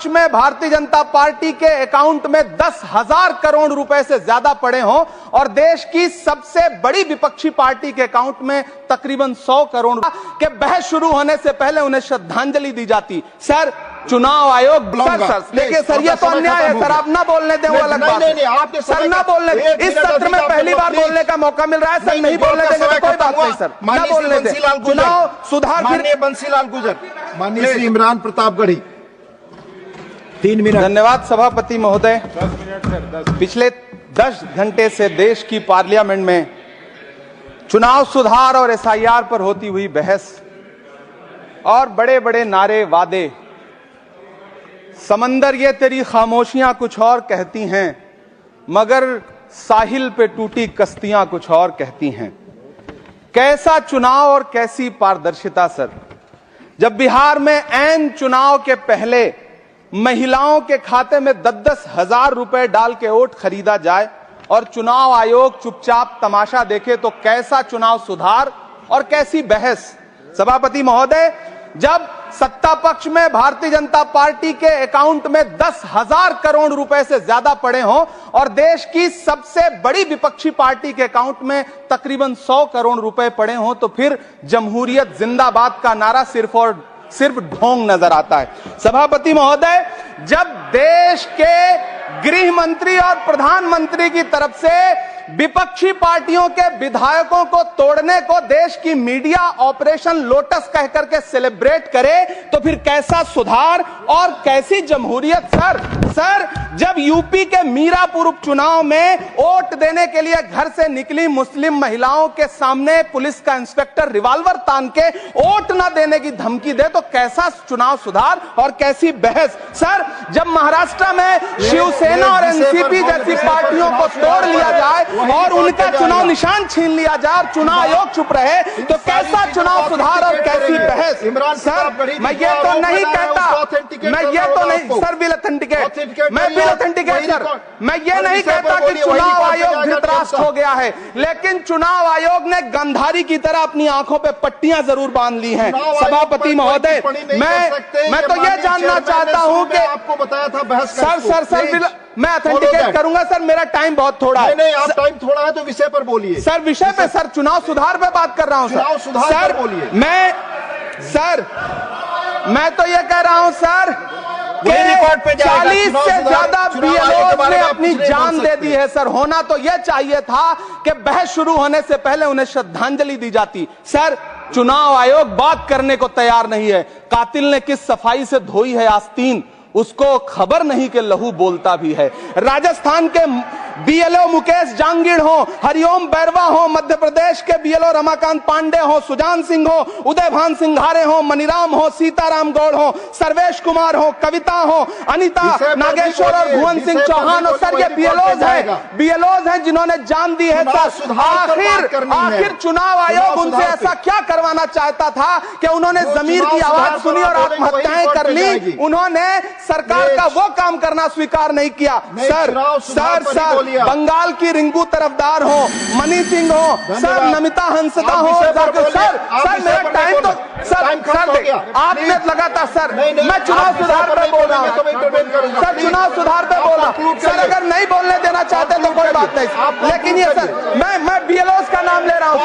पक्ष में भारतीय जनता पार्टी के अकाउंट में 10,000 करोड़ रुपए से ज्यादा पड़े हों और देश की सबसे बड़ी विपक्षी पार्टी के अकाउंट में तकरीबन 100 करोड़ के बहस शुरू होने से पहले उन्हें श्रद्धांजलि दी जाती। सर, चुनाव आयोग सर देखिए सर, ये तो अन्याय है सर, आप ना बोलने दें, वो अलग बात है सर, ना बोलने। इस सत्र में पहली बार बोलने का मौका मिल रहा है सर, नहीं बोलने देंगे तो कोई बात नहीं सर, ना बोलने दें। चुनाव सुधार, माननीय बंसीलाल गुर्जर, माननीय श्री इमरान प्रतापगढ़ी, 3 मिनट। धन्यवाद सभापति महोदय। पिछले 10 घंटे से देश की पार्लियामेंट में चुनाव सुधार और SIR पर होती हुई बहस और बड़े बड़े नारे, वादे, समंदर ये तेरी खामोशियां कुछ और कहती हैं मगर साहिल पे टूटी कश्तियां कुछ और कहती हैं। कैसा चुनाव और कैसी पारदर्शिता सर, जब बिहार में ऐन चुनाव के पहले महिलाओं के खाते में 10-10 हजार रुपए डाल के वोट खरीदा जाए और चुनाव आयोग चुपचाप तमाशा देखे, तो कैसा चुनाव सुधार और कैसी बहस। सभापति महोदय, जब सत्ता पक्ष में भारतीय जनता पार्टी के अकाउंट में 10,000 करोड़ रुपए से ज्यादा पड़े हों और देश की सबसे बड़ी विपक्षी पार्टी के अकाउंट में तकरीबन 100 करोड़ रुपए पड़े हों, तो फिर जमहूरियत जिंदाबाद का नारा सिर्फ और सिर्फ ढोंग नजर आता है। सभापति महोदय, जब देश के गृह मंत्री और प्रधानमंत्री की तरफ से विपक्षी पार्टियों के विधायकों को तोड़ने को देश की मीडिया ऑपरेशन लोटस कहकर के सेलिब्रेट करे, तो फिर कैसा सुधार और कैसी जमहूरियत सर, जब यूपी के मीरापुर उपचुनाव में वोट देने के लिए घर से निकली मुस्लिम महिलाओं के सामने पुलिस का इंस्पेक्टर रिवॉल्वर तान के वोट न देने की धमकी दे, तो कैसा चुनाव सुधार और कैसी बहस। सर, जब महाराष्ट्र में शिवसेना और एनसीपी जैसी पार्टियों को तोड़ लिया जाए और उनका चुनाव निशान छीन लिया जाए और चुनाव आयोग चुप रहे, तो कैसा चुनाव सुधार और कैसी बहस। सर, मैं ये तो नहीं कहता, मैं ये तो नहीं सर, बिल ऑथेंटिकेट, मैं बिल ऑथेंटिकेट सर, मैं ये नहीं कहता कि चुनाव आयोग धृतराष्ट्र हो गया है, लेकिन चुनाव आयोग ने गंधारी की तरह अपनी आंखों पे पट्टियां जरूर बांध ली हैं। सभापति महोदय, मैं तो ये जानना चाहता हूं कि आपको बताया था बहस सर मैं ऑथेंटिकेट करूंगा सर, मेरा टाइम बहुत थोड़ा है। नहीं, आप टाइम थोड़ा है तो विषय पर बोलिए सर, विषय पे सर, चुनाव सुधार पे बात कर रहा हूं चुनाव सुधार सर, पर बोलिए। मैं तो ये कह रहा हूं सर, 40 से ज्यादा BLOs ने अपनी जान दे दी है सर। होना तो यह चाहिए था कि बहस शुरू होने से पहले उन्हें श्रद्धांजलि दी जाती। सर, चुनाव आयोग बात करने को तैयार नहीं है। कातिल ने किस सफाई से धोई है आस्तीन, उसको खबर नहीं कि लहू बोलता भी है। राजस्थान के BLO मुकेश जांगीड़ हो, हरिओम बैरवा हो, मध्य प्रदेश के BLO रमाकांत पांडे हो, सुजान सिंह हो, उदयभान सिंघारे हो, मनीराम हो, सीताराम गौड़ हो, सर्वेश कुमार हो, कविता हो, अनिता नागेश्वर और भुवन सिंह चौहान हो। सर, ये BLOs हैं जिन्होंने जान दी है सर। आखिर चुनाव आयोग उनसे ऐसा क्या करवाना चाहता था कि उन्होंने जमीर की आवाज सुनी और आत्महत्याएं कर ली। उन्होंने सरकार का वो काम करना स्वीकार नहीं किया। सर, बंगाल की रिंकू तरफदार हो, मनी सिंह हो, सर, नमिता हंसदा हो, सर मेरा टाइम तो सर आपने लगातार सर, मैं चुनाव सुधार पे बोल रहा हूँ सर, चुनाव सुधार पे बोल रहा हूँ सर। अगर नहीं बोलने देना चाहते तो कोई बात नहीं, लेकिन ये सर मैं BLOs का नाम ले रहा हूँ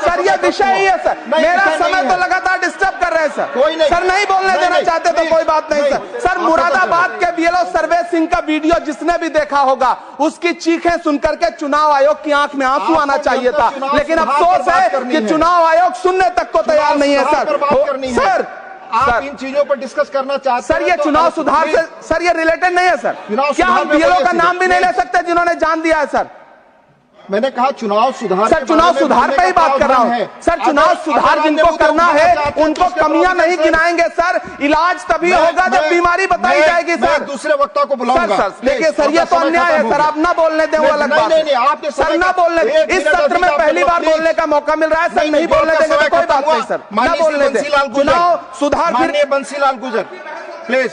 सर, ये विषय ही है सर। मेरा समय तो लगातार डिस्टर्ब कर रहे हैं सर, नहीं बोलने देना चाहते तो कोई बात नहीं सर। मुरादाबाद के BLO सर्वेश सिंह का वीडियो जिसने भी देखा होगा, उसकी चीखें सुनकर के चुनाव आयोग की आंख में आंसू आना चाहिए था, लेकिन अफसोस है कि चुनाव आयोग सुनने तक को तैयार नहीं है सर। आप इन चीजों पर डिस्कस करना चाहते हैं सर, ये चुनाव सुधार से सर ये रिलेटेड नहीं है सर। क्या हम BLO का नाम भी नहीं ले सकते जिन्होंने जान दिया है सर? मैंने कहा चुनाव सुधार, सर चुनाव सुधार पे ही बात कर रहा हूँ सर। चुनाव सुधार जिनको करना है उनको कमियां नहीं गिनाएंगे सर। इलाज तभी होगा जब बीमारी बताई जाएगी सर। दूसरे वक्ता को बुलाऊंगा सर, देखिए सर, ये तो अन्याय है सर, आप ना बोलने दें, वो अलग बात है सर, ना बोलने। इस सत्र में पहली बार बोलने का मौका मिल रहा है सर, नहीं बोलने देंगे तो कोई बात नहीं सर, ना बोलने दें। चुनाव सुधार, माननीय बंसीलाल गुर्जर प्लीज।